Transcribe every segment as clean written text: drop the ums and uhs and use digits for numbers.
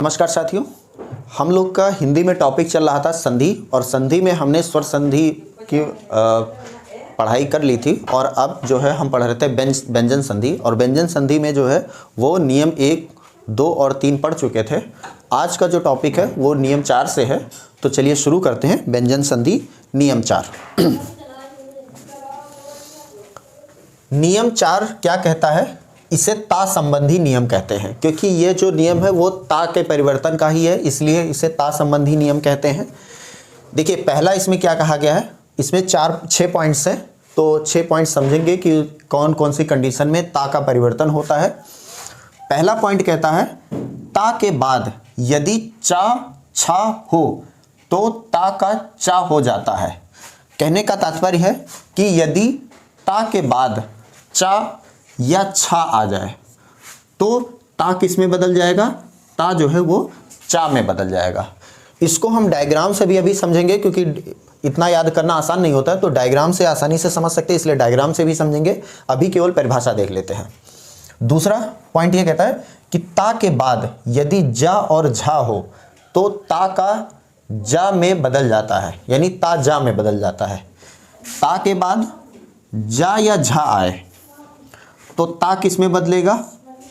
नमस्कार साथियों, हम लोग का हिंदी में टॉपिक चल रहा था संधि, और संधि में हमने स्वर संधि की पढ़ाई कर ली थी। और अब जो है हम पढ़ रहे थे व्यंजन संधि, और व्यंजन संधि में जो है वो नियम 1, 2 और 3 पढ़ चुके थे। आज का जो टॉपिक है वो नियम 4 से है। तो चलिए शुरू करते हैं। व्यंजन संधि नियम 4। नियम 4 क्या कहता है? इसे ता संबंधी नियम कहते हैं, क्योंकि ये जो नियम है वो ता के परिवर्तन का ही है, इसलिए इसे ता संबंधी नियम कहते हैं। देखिए, पहला इसमें क्या कहा गया है, इसमें 6 पॉइंट्स हैं। तो 6 पॉइंट समझेंगे कि कौन कौन सी कंडीशन में ता का परिवर्तन होता है। पहला पॉइंट कहता है, ता के बाद यदि चा छा हो तो ता का चा हो जाता है। कहने का तात्पर्य है कि यदि ता के बाद चा या छा आ जाए तो ता किस में बदल जाएगा? ता जो है वो चा में बदल जाएगा। इसको हम डायग्राम से भी अभी समझेंगे, क्योंकि इतना याद करना आसान नहीं होता है, तो डायग्राम से आसानी से समझ सकते हैं, इसलिए डायग्राम से भी समझेंगे। अभी केवल परिभाषा देख लेते हैं। दूसरा पॉइंट ये कहता है कि ता के बाद यदि जा और झा हो तो ता का जा में बदल जाता है, यानी ता जा में बदल जाता है। ता के बाद जा या झा आए तो ता किस में बदलेगा?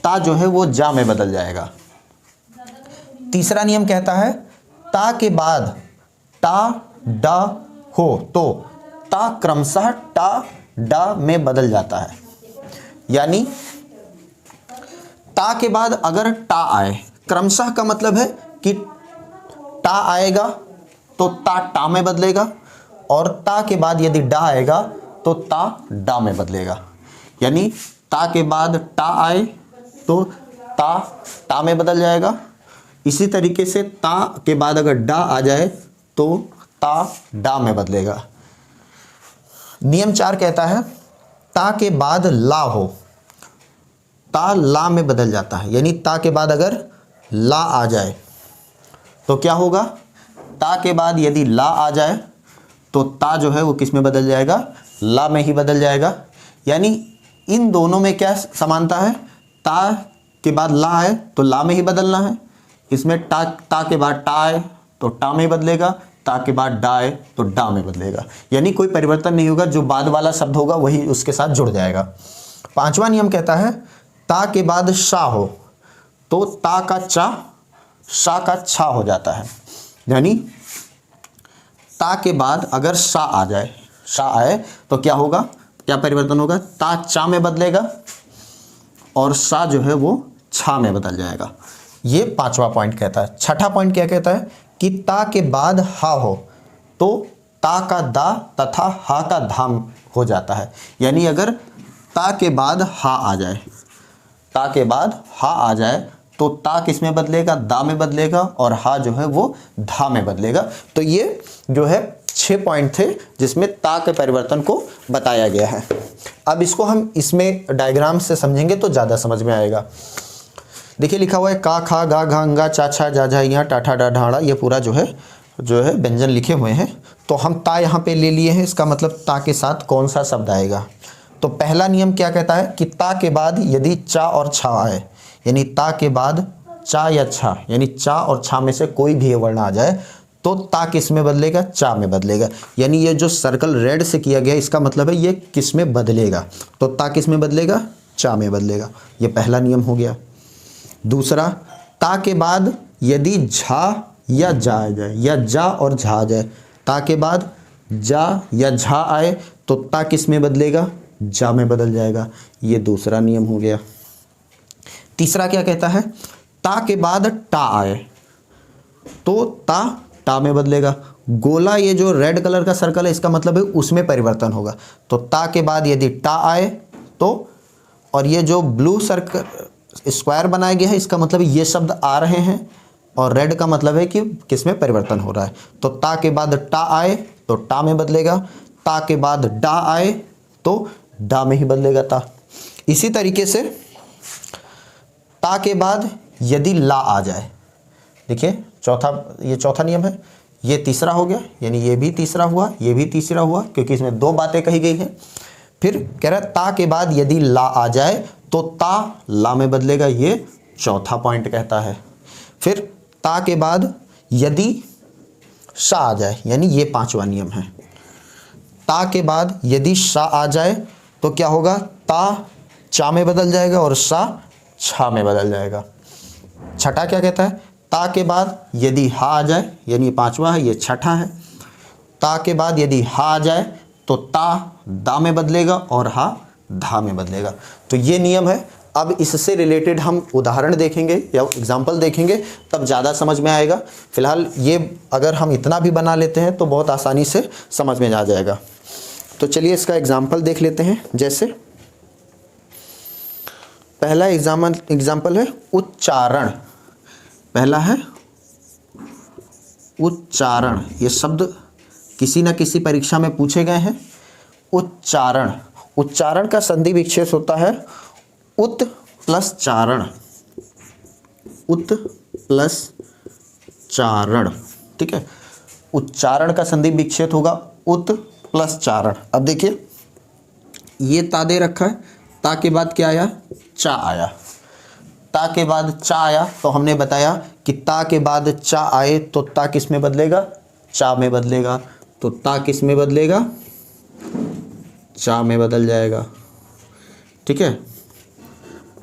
ता जो है वो जा में बदल जाएगा। तीसरा नियम कहता है, ता के बाद टा डा हो तो ता क्रमशः टा डा में बदल जाता है। यानी ता के बाद अगर टा आए, क्रमशः का मतलब है कि टा आएगा तो ता टा में बदलेगा, और ता के बाद यदि डा आएगा तो ता डा में बदलेगा। यानी ता के बाद टा आए तो ता टा में बदल जाएगा। इसी तरीके से ता के बाद अगर डा आ जाए तो ता डा में बदलेगा। नियम 4 कहता है, ता के बाद ला हो ता ला में बदल जाता है। यानी ता के बाद अगर ला आ जाए तो क्या होगा? ता के बाद यदि ला आ जाए तो ता जो है वो किस में बदल जाएगा? ला में ही बदल जाएगा। यानी इन दोनों में क्या समानता है? ता के बाद ला आए तो ला में ही बदलना है। इसमें ता के बाद टा आए तो टा में बदलेगा, ता के बाद डा आए तो डा में बदलेगा। यानी कोई परिवर्तन नहीं होगा, जो बाद वाला शब्द होगा वही उसके साथ जुड़ जाएगा। पांचवा नियम कहता है, ता के बाद शा हो तो ता का चा शा का छा हो जाता है। यानी ता के बाद अगर शा आ जाए, शा आए तो क्या होगा? क्या परिवर्तन होगा? ता चा में बदलेगा और शा जो है वो छा में बदल जाएगा। ये पांचवा पॉइंट कहता है। छठा पॉइंट क्या कहता है कि ता के बाद हा हो तो ता का दा तथा हा का धाम हो जाता है। यानी अगर ता के बाद हा आ जाए, ता के बाद हा आ जाए तो ता किस में बदलेगा? दा में बदलेगा, और हा जो है वो धा में बदलेगा। तो ये जो है 6 पॉइंट थे जिसमें ता के परिवर्तन को बताया गया है। अब इसको हम इसमें डायग्राम से समझेंगे तो ज़्यादा समझ में आएगा। देखिए, लिखा हुआ है का खा गा घा अंगा चा छा जा झा यहाँ टाठा डा ढाड़ा, ये पूरा जो है व्यंजन लिखे हुए हैं। तो हम ता यहाँ पे ले लिए हैं, इसका मतलब ता के साथ कौन सा शब्द आएगा। तो पहला नियम क्या कहता है कि ता के बाद यदि चा और छा आए, यानी ता के बाद चा या छा, यानी चा और छा में से कोई भी वर्ण आ जाए तो ता किस में बदलेगा? चा में बदलेगा। यानी ये जो सर्कल रेड से किया गया इसका मतलब है ये किस में बदलेगा? तो ता किस में बदलेगा? चा में बदलेगा। ये पहला नियम हो गया। दूसरा, ता के बाद यदि झा या जा आ जाए, या जा और झा आ जाए, ता के बाद जा या झा आए तो ता किस में बदलेगा? जा में बदल जाएगा। ये दूसरा नियम हो गया। तीसरा क्या कहता है? ता के बाद टा आए तो ता टा में बदलेगा। गोला, ये जो रेड कलर का सर्कल है इसका मतलब है उसमें परिवर्तन होगा। तो ता के बाद यदि टा आए तो, और ये जो ब्लू सर्कल स्क्वायर बनाया गया है इसका मतलब ये शब्द आ रहे हैं, और रेड का मतलब है कि किस में परिवर्तन हो रहा है। तो ता के बाद टा आए तो टा में बदलेगा, ता के बाद डा आए तो डा में ही बदलेगा ता। इसी तरीके से ता के बाद यदि ला आ जाए, देखिए ये चौथा नियम है। ये तीसरा हो गया, यानी ये भी तीसरा हुआ, ये भी तीसरा हुआ, क्योंकि इसमें 2 बातें कही गई हैं। फिर कह रहा है ता के बाद यदि ला आ जाए तो ता ला में बदलेगा, ये चौथा पॉइंट कहता है। फिर ता के बाद यदि शा आ जाए, यानी ये पांचवा नियम है। ता के बाद यदि शा आ जाए तो क्या होगा, ता चा में बदल जाएगा और शा छा में बदल जाएगा। छठा क्या कहता है, ता के बाद यदि हा आ जाए, यानी ये पांचवा है, ये छठा है। ता के बाद यदि हा आ जाए तो ता दा में बदलेगा और हा धा में बदलेगा। तो ये नियम है। अब इससे रिलेटेड हम उदाहरण देखेंगे या एग्जाम्पल देखेंगे, तब ज़्यादा समझ में आएगा। फिलहाल ये अगर हम इतना भी बना लेते हैं तो बहुत आसानी से समझ में आ जाएगा। तो चलिए इसका एग्जाम्पल देख लेते हैं। जैसे पहला एग्जाम्पल है उच्चारण। पहला है उच्चारण। ये शब्द किसी न किसी परीक्षा में पूछे गए हैं। उच्चारण, उच्चारण का संधि विच्छेद होता है उत प्लस चारण। उत प्लस चारण, ठीक है। उच्चारण का संधि विच्छेद होगा उत प्लस चारण। अब देखिए ये ता दे रखा है, ता के बाद क्या आया, चा आया। ता के बाद चा आया तो हमने बताया कि ता के बाद चा आए तो ता किस में बदलेगा, चा में बदलेगा। तो ता किस में बदलेगा, चा में बदल जाएगा, ठीक है।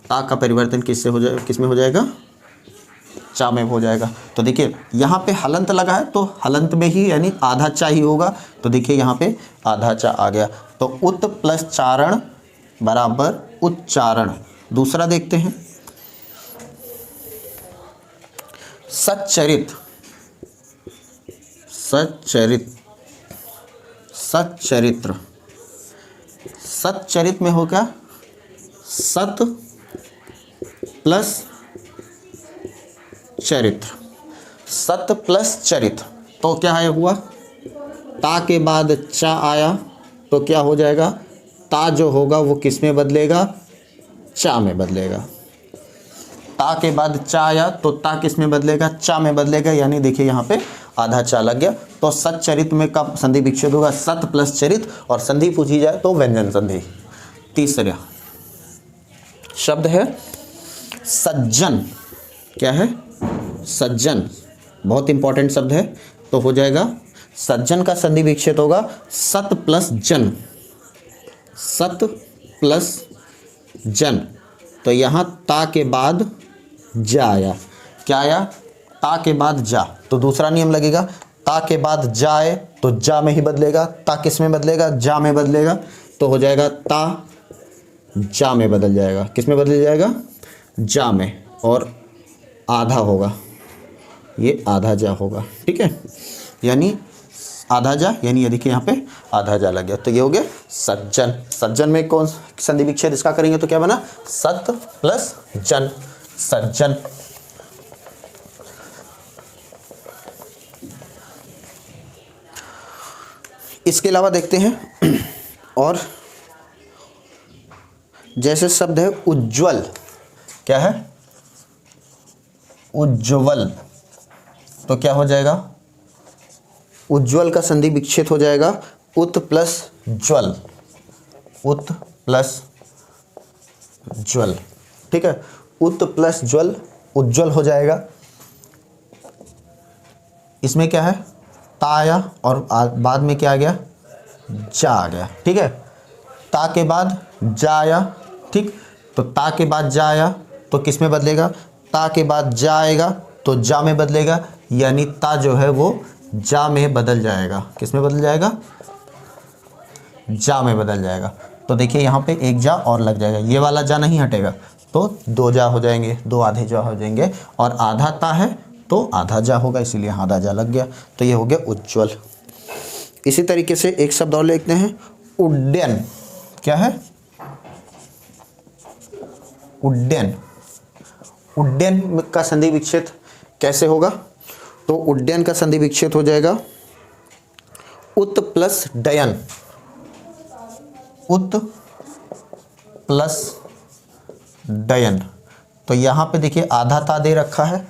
ता का परिवर्तन किससे हो जाएगा, किस में हो जाएगा, चा में हो जाएगा। तो देखिए यहाँ पे हलंत लगा है तो हलंत में ही यानी आधा चा ही होगा। तो देखिए यहाँ पे आधा चा आ गया। तो उत प्लस चारण बराबर उच्चारण। दूसरा देखते हैं सच्चरित। सच्चरित, सच्चरित्र। सच्चरित में होगा सत प्लस चरित्र। सत प्लस चरित्र तो क्या है हुआ, ता के बाद चा आया तो क्या हो जाएगा, ता जो होगा वो किस में बदलेगा, चा में बदलेगा। ता के बाद चा आया तो ता किस में बदलेगा, चा में बदलेगा। यानी देखिए यहाँ पे आधा चा लग गया। तो सच्चरित में कब संधि विच्छेद होगा, सत प्लस चरित, और संधि पूछी जाए तो व्यंजन संधि। तीसरा शब्द है सज्जन। क्या है, सज्जन, बहुत इंपॉर्टेंट शब्द है। तो हो जाएगा सज्जन का संधि विच्छेद होगा सत प्लस जन। सत प्लस जन। तो यहाँ ता के बाद जा आया, क्या आया, ता के बाद जा। तो दूसरा नियम लगेगा, ता के बाद जाए तो जा में ही बदलेगा। ता किस में बदलेगा, जा में बदलेगा। तो हो जाएगा ता जा में बदल जाएगा। किस में बदल जाएगा, जा में, और आधा होगा, ये आधा जा होगा, ठीक है। यानी आधा जा, यानी ये देखिए यहाँ पे आधा जा लग गया। तो ये हो गया सज्जन। सज्जन में कौन संधि विच्छेद इसका करेंगे तो क्या बना, सत प्लस जन, सज्जन। इसके अलावा देखते हैं और जैसे शब्द है उज्ज्वल। क्या है, उज्ज्वल। तो क्या हो जाएगा, उज्ज्वल का संधि विच्छेद हो जाएगा उत प्लस ज्वल। उत प्लस ज्वल, ठीक है। उत प्लस ज्वल, उज्ज्वल हो जाएगा। इसमें क्या है, ता आया और बाद में क्या आ गया, जा आ गया, ठीक है। ता के बाद जा आया, ठीक। तो ता के बाद जा आया तो किस में बदलेगा, ता के बाद जा आएगा तो जा में बदलेगा। यानी ता जो है वो जा में बदल जाएगा। किस में बदल जाएगा, जा में बदल जाएगा। तो देखिए यहाँ पे एक जा और लग जाएगा, ये वाला जा नहीं हटेगा तो दो जा हो जाएंगे, दो आधे जा हो जाएंगे, और आधा ता है तो आधा जा होगा, इसीलिए आधा जा लग गया। तो ये हो गया उज्ज्वल। इसी तरीके से एक शब्द और लिखते हैं उड्डयन। क्या है, उड्डयन। उड्डयन का संधि विच्छेद कैसे होगा, तो उड्डयन का संधि विच्छेद हो जाएगा उत प्लस डयन। उत प्लस डयन। तो यहाँ पे देखिए आधा ता दे रखा है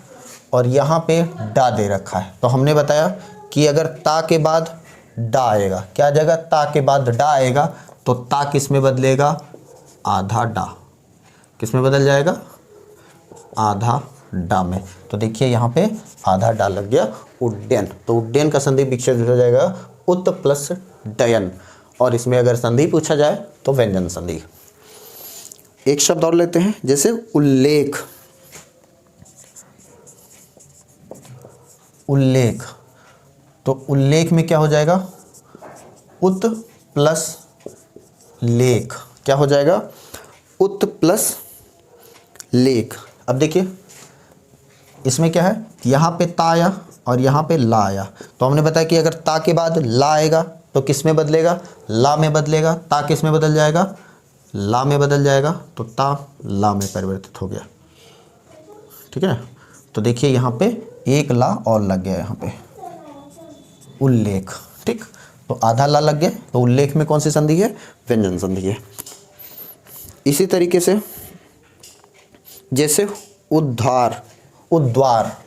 और यहाँ पे डा दे रखा है। तो हमने बताया कि अगर ता के बाद डा आएगा, क्या आ जाएगा, ता के बाद डा आएगा तो ता किस में बदलेगा, आधा डा। किस में बदल जाएगा, आधा डा में। तो देखिए यहाँ पे आधा डा लग गया उड्डयन। तो उड्डयन का संधि विच्छेद हो जाएगा उत प्लस डयन। और इसमें अगर संधि पूछा जाए तो व्यंजन संधि। एक शब्द और लेते हैं, जैसे उल्लेख। उल्लेख, तो उल्लेख में क्या हो जाएगा, उत प्लस लेख। क्या हो जाएगा, उत प्लस लेख। अब देखिए इसमें क्या है, यहाँ पे ता आया और यहाँ पे ला आया। तो हमने बताया कि अगर ता के बाद ला आएगा तो किस में बदलेगा, ला में बदलेगा। ता किस में बदल जाएगा, ला में बदल जाएगा। तो ता ला में परिवर्तित हो गया। ठीक है, तो देखिए यहाँ पे एक ला और लग गया यहाँ पे, उल्लेख। ठीक, तो आधा ला लग गया। तो उल्लेख में कौन सी संधि है, व्यंजन संधि है। इसी तरीके से जैसे उद्धार, उद्वार,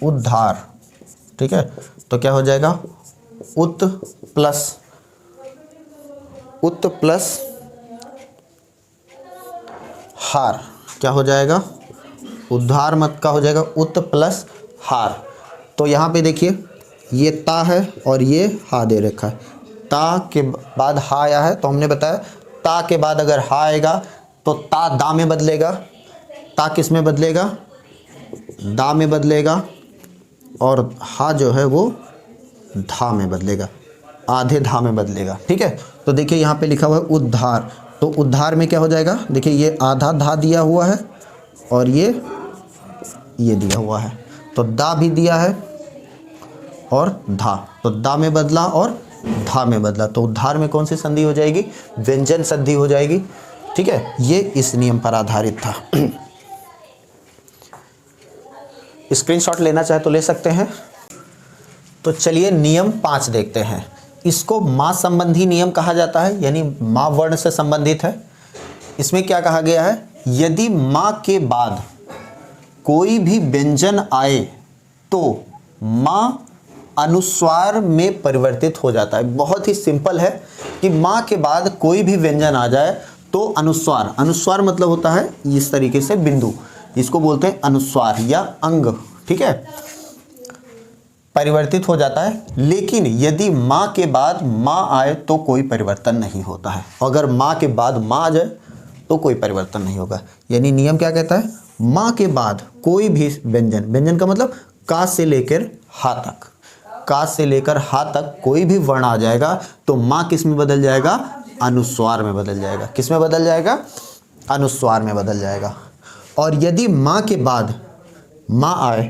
उद्धार। ठीक है, तो क्या हो जाएगा, उत प्लस हार। क्या हो जाएगा, उद्धार मत का हो जाएगा उत प्लस हार। तो यहाँ पे देखिए ये ता है और ये हा दे रखा है। ता के बाद हा आया है, तो हमने बताया ता के बाद अगर हा आएगा तो ता दा में बदलेगा। ता किस में बदलेगा, दा में बदलेगा। और हा जो है वो धा में बदलेगा, आधे धा में बदलेगा। ठीक है, तो देखिए यहाँ पे लिखा हुआ है उद्धार। तो उद्धार में क्या हो जाएगा, देखिए ये आधा धा दिया हुआ है और ये दिया हुआ है। तो दा भी दिया है और धा, तो दा में बदला और धा में बदला। तो उद्धार में कौन सी संधि हो जाएगी, व्यंजन संधि हो जाएगी। ठीक है, ये इस नियम पर आधारित था। स्क्रीनशॉट लेना चाहे तो ले सकते हैं। तो चलिए नियम 5 देखते हैं। इसको माँ संबंधी नियम कहा जाता है, यानी माँ वर्ण से संबंधित है। इसमें क्या कहा गया है, यदि माँ के बाद कोई भी व्यंजन आए तो माँ अनुस्वार में परिवर्तित हो जाता है। बहुत ही सिंपल है कि माँ के बाद कोई भी व्यंजन आ जाए तो अनुस्वार, अनुस्वार मतलब होता है इस तरीके से बिंदु, इसको बोलते हैं अनुस्वार या अंग। ठीक है, परिवर्तित हो जाता है। लेकिन यदि माँ के बाद माँ आए तो कोई परिवर्तन नहीं होता है। अगर माँ के बाद माँ आ जाए तो कोई परिवर्तन नहीं होगा। यानी नियम क्या कहता है, माँ के बाद कोई भी व्यंजन, व्यंजन का मतलब का से लेकर हा तक, का से लेकर हा तक कोई भी वर्ण आ जाएगा तो माँ किस में बदल जाएगा, अनुस्वार में बदल जाएगा। किस में बदल जाएगा, अनुस्वार में बदल जाएगा। और यदि माँ के बाद माँ आए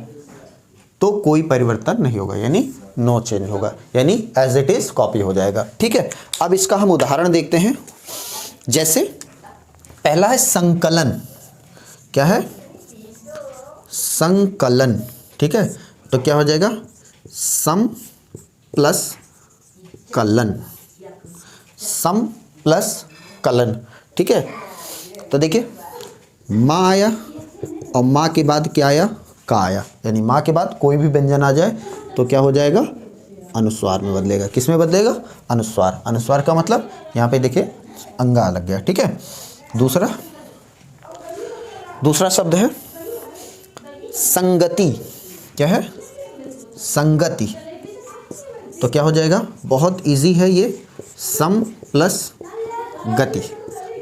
तो कोई परिवर्तन नहीं होगा, यानी नो चेंज होगा, यानी एज इट इज कॉपी हो जाएगा। ठीक है, अब इसका हम उदाहरण देखते हैं। जैसे पहला है संकलन। क्या है, संकलन। ठीक है, तो क्या हो जाएगा, सम प्लस कलन, सम प्लस कलन। ठीक है, तो देखिए माँ आया और माँ के बाद क्या आया, का आया। यानी माँ के बाद कोई भी व्यंजन आ जाए तो क्या हो जाएगा, अनुस्वार में बदलेगा। किस में बदलेगा, अनुस्वार। अनुस्वार का मतलब यहाँ पे देखिए अंगा लग गया। ठीक है, दूसरा शब्द है संगति। क्या है, संगति। तो क्या हो जाएगा, बहुत इजी है ये, सम प्लस गति।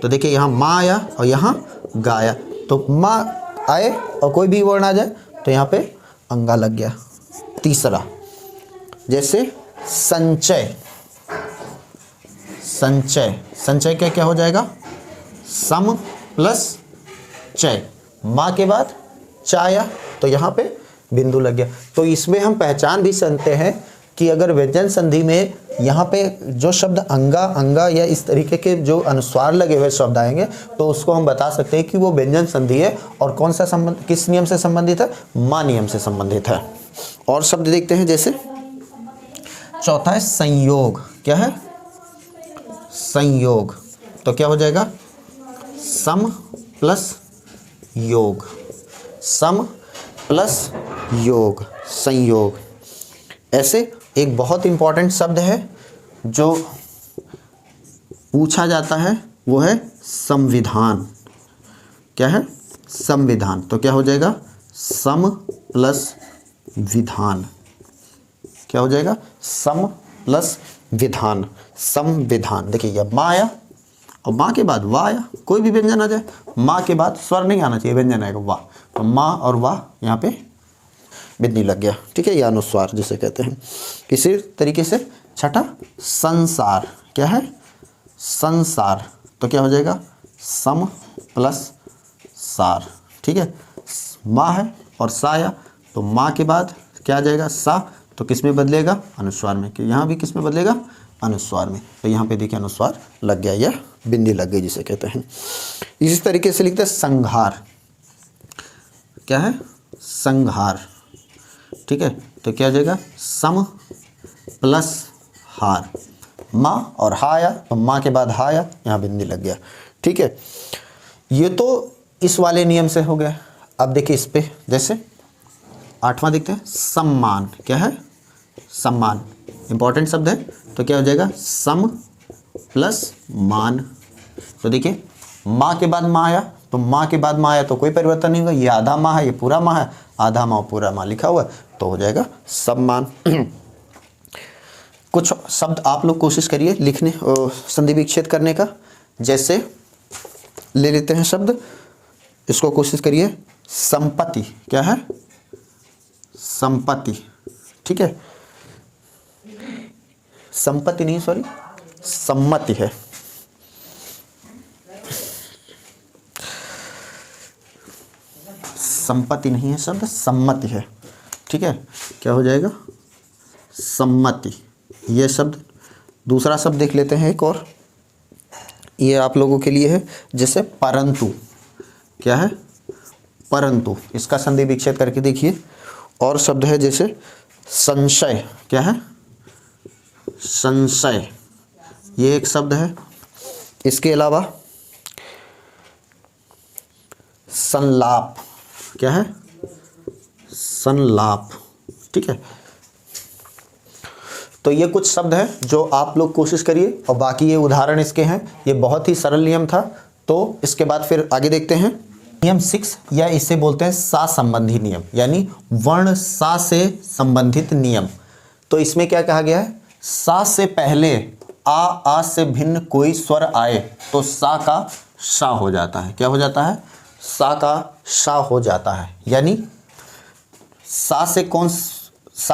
तो देखिए यहाँ माँ आया और यहाँ गा आया। तो माँ आए और कोई भी वर्ण आ जाए तो यहाँ पे अंगा लग गया। तीसरा जैसे संचय। संचय, संचय क्या क्या हो जाएगा, सम प्लस चय। माँ के बाद च आया तो यहाँ पे बिंदु लग गया। तो इसमें हम पहचान भी सकते हैं कि अगर व्यंजन संधि में यहाँ पे जो शब्द अंगा, अंगा या इस तरीके के जो अनुस्वार लगे हुए शब्द आएंगे तो उसको हम बता सकते हैं कि वो व्यंजन संधि है। और कौन सा संबंध, किस नियम से संबंधित है, माँ नियम से संबंधित है। और शब्द देखते हैं, जैसे चौथा है संयोग। क्या है, संयोग। तो क्या हो जाएगा, सम प्लस योग, सम प्लस योग, संयोग। ऐसे एक बहुत इंपॉर्टेंट शब्द है जो पूछा जाता है, वो है संविधान। क्या है, संविधान। तो क्या हो जाएगा, सम प्लस विधान। क्या हो जाएगा, सम प्लस विधान, संविधान। देखिए ये माँ आया और माँ के बाद वाह आया, कोई भी व्यंजन आ जाए, माँ के बाद स्वर नहीं आना चाहिए, व्यंजन आएगा वाह। तो माँ और वाह यहाँ पे बिंदी लग गया, ठीक है, ये अनुस्वार जिसे कहते हैं। इसी तरीके से छठा संसार। क्या है, संसार। तो क्या हो जाएगा, सम प्लस सार, ठीक है। माँ है और सा आया, तो माँ के बाद क्या आ जाएगा, सा। तो किस में बदलेगा, अनुस्वार में। कि यहाँ भी किस में बदलेगा, अनुस्वार में। तो यहाँ पे देखिए अनुस्वार लग गया या बिंदी लग गई जिसे कहते हैं। इसी तरीके से लिखते हैं संघार। क्या है, संघार, ठीक है। तो क्या आ जाएगा, सम प्लस हार। माँ और हा आया, तो माँ के बाद हा आया, यहाँ बिंदी लग गया, ठीक है। ये तो इस वाले नियम से हो गया। अब देखिए इस पे, जैसे आठवां देखते हैं, सम्मान। क्या है, सम्मान, इंपॉर्टेंट शब्द है। तो क्या हो जाएगा, सम प्लस मान। तो देखिए माँ के बाद माँ आया, तो माँ के बाद माँ आया तो कोई परिवर्तन नहीं होगा। ये आधा माँ है, ये पूरा माँ है, आधा माँ पूरा माँ लिखा हुआ है, तो हो जाएगा सम्मान। कुछ शब्द आप लोग कोशिश करिए लिखने, संधि विच्छेद करने का। जैसे ले लेते हैं शब्द, इसको कोशिश करिए, संपत्ति। क्या है, संपत्ति, ठीक है। संपत्ति नहीं, सॉरी, सम्मति है। संपत्ति नहीं है शब्द, सम्मति है, ठीक है। क्या हो जाएगा, सम्मति। ये शब्द, दूसरा शब्द देख लेते हैं एक और, ये आप लोगों के लिए है, जैसे परंतु। क्या है, परंतु। इसका संधि विच्छेद करके देखिए। और शब्द है जैसे संशय। क्या है, संशय, ये एक शब्द है। इसके अलावा संलाप। क्या है, संलाप, ठीक है। तो ये कुछ शब्द हैं जो आप लोग कोशिश करिए, और बाकी ये उदाहरण इसके हैं। ये बहुत ही सरल नियम था। तो इसके बाद फिर आगे देखते हैं नियम 6, या इसे बोलते हैं सा संबंधी नियम, यानी वर्ण सा से संबंधित नियम। तो इसमें क्या कहा गया है, सा से पहले आ से भिन्न कोई स्वर आए तो सा का शा हो जाता है। क्या हो जाता है, सा का शा हो जाता है। यानी सा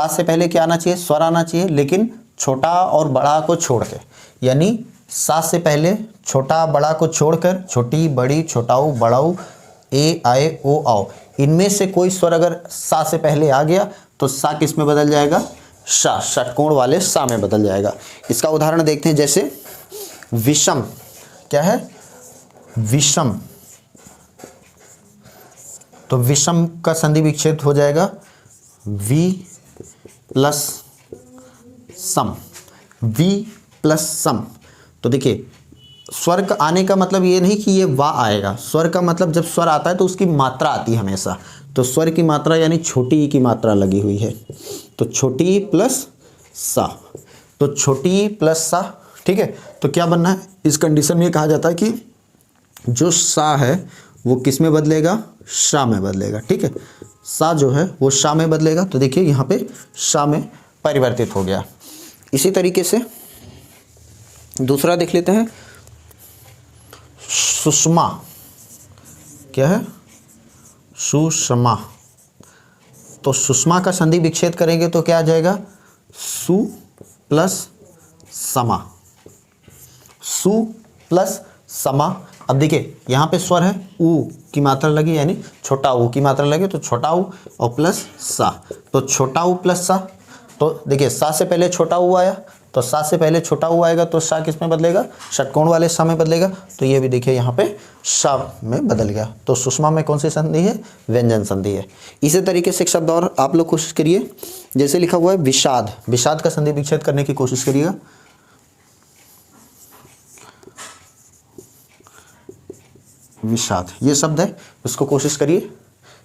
से पहले क्या आना चाहिए, स्वर आना चाहिए, लेकिन छोटा और बड़ा को छोड़ के। यानी सा से पहले छोटा बड़ा को छोड़कर छोटी बड़ी छोटाऊ बड़ाऊ ए आए ओ आओ, इनमें से कोई स्वर अगर सा से पहले आ गया तो सा किस में बदल जाएगा, शा, षटकोण वाले सा में बदल जाएगा। इसका उदाहरण देखते हैं, जैसे विषम। क्या है, विषम। तो विषम का संधि विच्छेद हो जाएगा वी प्लस सम, वी प्लस सम। तो देखिए स्वर का आने का मतलब ये नहीं कि ये वा आएगा। स्वर का मतलब जब स्वर आता है तो उसकी मात्रा आती है हमेशा। तो स्वर की मात्रा यानी छोटी ई की मात्रा लगी हुई है, तो छोटी ई प्लस सा, तो छोटी ई प्लस सा, ठीक है। तो क्या बनना है, इस कंडीशन में कहा जाता है कि जो सा है वो किस में बदलेगा, शा में बदलेगा, ठीक है। सा जो है वो शा में बदलेगा। तो देखिए यहाँ पे शा में परिवर्तित हो गया। इसी तरीके से दूसरा देख लेते हैं, सुषमा। क्या है, सुषमा। तो सुषमा का संधि विच्छेद करेंगे तो क्या आ जाएगा, सु प्लस समा, सु प्लस समा। अब देखिए यहाँ पे स्वर है ऊ की मात्रा लगी, यानी छोटा ऊ की मात्रा लगी, तो छोटा ऊ और प्लस सा, तो छोटा ऊ प्लस सा। तो देखिए सा से पहले छोटा ऊ आया, तो सा से पहले छोटा ऊ आएगा तो सा किस में बदलेगा, षटकोण वाले सा में बदलेगा। तो ये भी देखिए यहाँ पे सा में बदल गया। तो सुषमा में कौन सी संधि है, व्यंजन संधि है। इसी तरीके से एक शब्द और आप लोग कोशिश करिए, जैसे लिखा हुआ है विषाद। विषाद का संधि विच्छेद करने की कोशिश करिएगा। विषाद ये शब्द है, उसको कोशिश करिए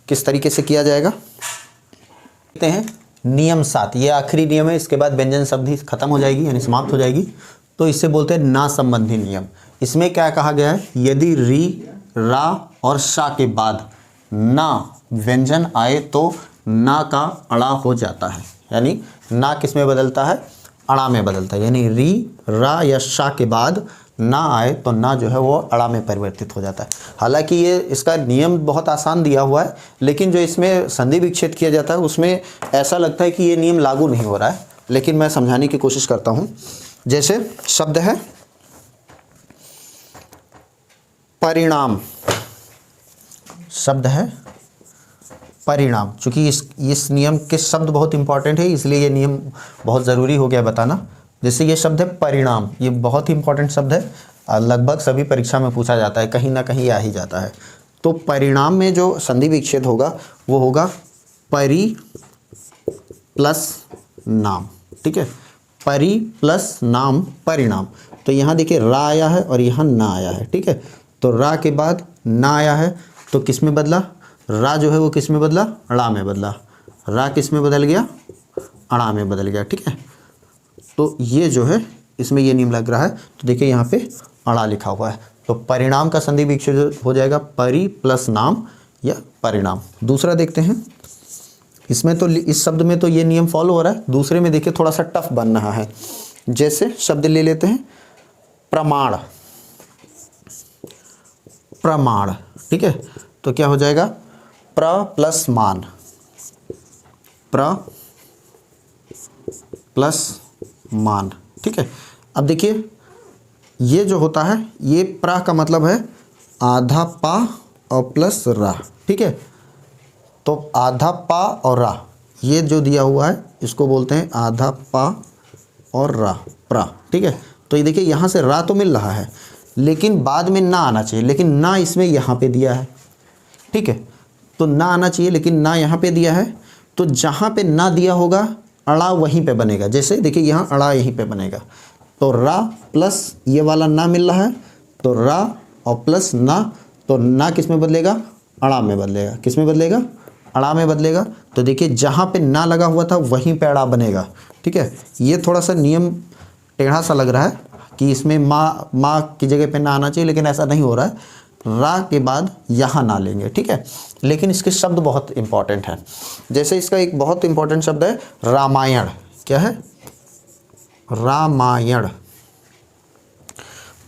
किस तरीके से किया जाएगा। देखते हैं नियम 7, ये आखिरी नियम है, इसके बाद व्यंजन संधि खत्म हो जाएगी यानी समाप्त हो जाएगी। तो इससे बोलते हैं ना संबंधी नियम। इसमें क्या कहा गया है, यदि री रा और शा के बाद ना व्यंजन आए तो ना का अड़ा हो जाता है, यानी ना किस में बदलता है, अड़ा में बदलता है, यानी री रा या शा के बाद ना आए तो ना जो है वो अड़ा में परिवर्तित हो जाता है। हालांकि ये इसका नियम बहुत आसान दिया हुआ है, लेकिन जो इसमें संधि विच्छेद किया जाता है उसमें ऐसा लगता है कि ये नियम लागू नहीं हो रहा है, लेकिन मैं समझाने की कोशिश करता हूँ। जैसे शब्द है परिणाम, शब्द है परिणाम, चूंकि इस नियम के शब्द बहुत इंपॉर्टेंट है इसलिए ये नियम बहुत ज़रूरी हो गया बताना। जैसे ये शब्द है परिणाम, ये बहुत ही इंपॉर्टेंट शब्द है, लगभग सभी परीक्षा में पूछा जाता है, कहीं ना कहीं आ ही जाता है। तो परिणाम में जो संधि विच्छेद होगा वो होगा परि प्लस नाम, ठीक है, परि प्लस नाम परिणाम। तो यहाँ देखिए रा आया है और यहाँ ना आया है, ठीक है, तो रा के बाद ना आया है तो किस में बदला, रा जो है वो किस में बदला, अड़ा में बदला, रा किस में बदल गया, अड़ा में बदल गया, ठीक है। तो ये जो है इसमें ये नियम लग रहा है, तो देखिए यहाँ पे अड़ा लिखा हुआ है, तो परिणाम का संधि विच्छेद हो जाएगा परि प्लस नाम या परिणाम। दूसरा देखते हैं, इसमें तो इस शब्द में तो ये नियम फॉलो हो रहा है, दूसरे में देखिए थोड़ा सा टफ बन रहा है। जैसे शब्द ले लेते हैं प्रमाण, प्रमाण, ठीक है, तो क्या हो जाएगा प्र प्लस मान, प्र प्लस मान, ठीक है। अब देखिए ये जो होता है ये प्रा का मतलब है आधा पा और प्लस रा, ठीक है, तो आधा पा और रा ये जो दिया हुआ है इसको बोलते हैं आधा पा और रा, प्रा, ठीक है। तो ये देखिए यहाँ से रा तो मिल रहा है लेकिन बाद में ना आना चाहिए, लेकिन ना इसमें यहाँ पे दिया है, ठीक है, तो ना आना चाहिए लेकिन ना यहाँ पे दिया है, तो जहाँ पे ना दिया होगा अड़ा वहीं पे बनेगा। जैसे देखिए यहाँ अड़ा यहीं पे बनेगा, तो रा प्लस ये वाला ना मिल रहा है, तो रा और प्लस ना, तो ना किस में बदलेगा, अड़ा में बदलेगा, किस में बदलेगा, अड़ा में बदलेगा। तो देखिए जहाँ पे ना लगा हुआ था वहीं पे अड़ा बनेगा, ठीक है। ये थोड़ा सा नियम टेढ़ा सा लग रहा है कि इसमें माँ की जगह पे ना आना चाहिए, लेकिन ऐसा नहीं हो रहा है, रा के बाद यहाँ ना लेंगे, ठीक है, लेकिन इसके शब्द बहुत इंपॉर्टेंट हैं। जैसे इसका एक बहुत इंपॉर्टेंट शब्द है रामायण, क्या है, रामायण,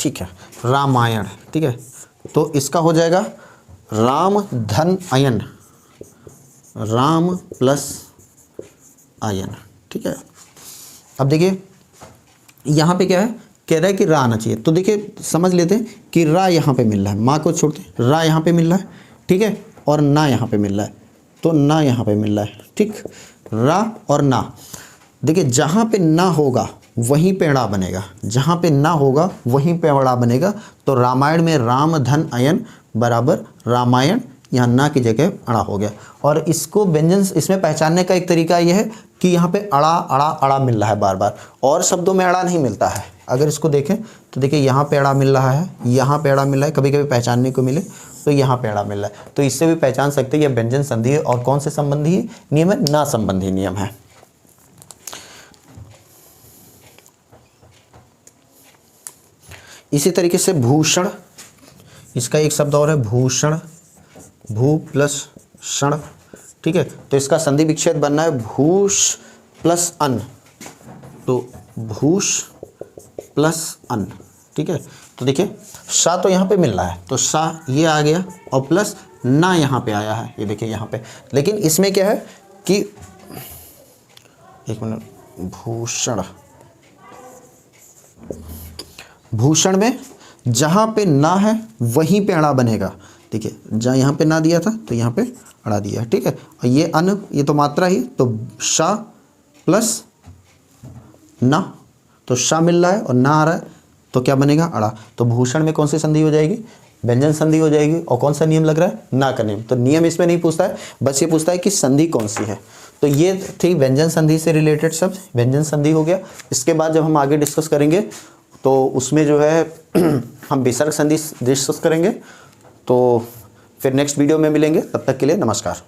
ठीक है, रामायण, ठीक है, तो इसका हो जाएगा राम धन अयन, राम प्लस अयन, ठीक है। अब देखिए यहाँ पे क्या है, कह रहा है कि रा आना चाहिए, तो देखिए समझ लेते हैं कि रा यहाँ पे मिल रहा है, माँ को छोड़ते रा यहाँ पे मिल रहा है, ठीक है, और ना यहाँ पे मिल रहा है, तो ना यहाँ पे मिल रहा है, ठीक, रा और ना। देखिए जहाँ पे ना होगा वहीं पे अड़ा बनेगा, जहाँ पे ना होगा वहीं पे अड़ा बनेगा, तो रामायण में राम धन अयन बराबर रामायण, यहाँ ना की जगह अड़ा हो गया। और इसको व्यंजन इसमें पहचानने का एक तरीका यह है कि यहाँ पे अड़ा अड़ा अड़ा मिल रहा है बार बार, और शब्दों में अड़ा नहीं मिलता है। अगर इसको देखें तो देखिए यहाँ पे अड़ा मिल रहा है, यहाँ पे अड़ा मिल रहा है, कभी कभी पहचानने को मिले तो यहाँ पे अड़ा मिल रहा है, तो इससे भी पहचान सकते हैं यह व्यंजन संधि है। और कौन से संबंधी नियम है, ना संबंधी नियम है। इसी तरीके से भूषण, इसका एक शब्द और है भूषण, भू प्लस क्षण, ठीक है, तो इसका संधि विच्छेद बनना है भूष प्लस अन्न, तो भूष प्लस अन्न, ठीक है। तो देखिए सा तो यहाँ पे मिल रहा है, तो सा ये आ गया और प्लस ना यहाँ पे आया है, ये देखिए यहाँ पे, लेकिन इसमें क्या है कि एक मिनट, भूषण, भूषण में जहाँ पे ना है वहीं पे अड़ा बनेगा, देखिए जहाँ यहाँ पे ना दिया था तो यहाँ पे अड़ा दिया है, ठीक है। और ये अन, ये तो मात्रा ही, तो शा प्लस ना, तो शा मिल रहा है और ना आ रहा है, तो क्या बनेगा, अड़ा। तो भूषण में कौन सी संधि हो जाएगी, व्यंजन संधि हो जाएगी। और कौन सा नियम लग रहा है, ना का नियम। तो नियम इसमें नहीं पूछता है, बस ये पूछता है कि संधि कौन सी है। तो ये थी व्यंजन संधि से रिलेटेड शब्द, व्यंजन संधि हो गया। इसके बाद जब हम आगे डिस्कस करेंगे तो उसमें जो है हम विसर्ग संधि डिस्कस करेंगे। तो फिर नेक्स्ट वीडियो में मिलेंगे, तब तक के लिए नमस्कार।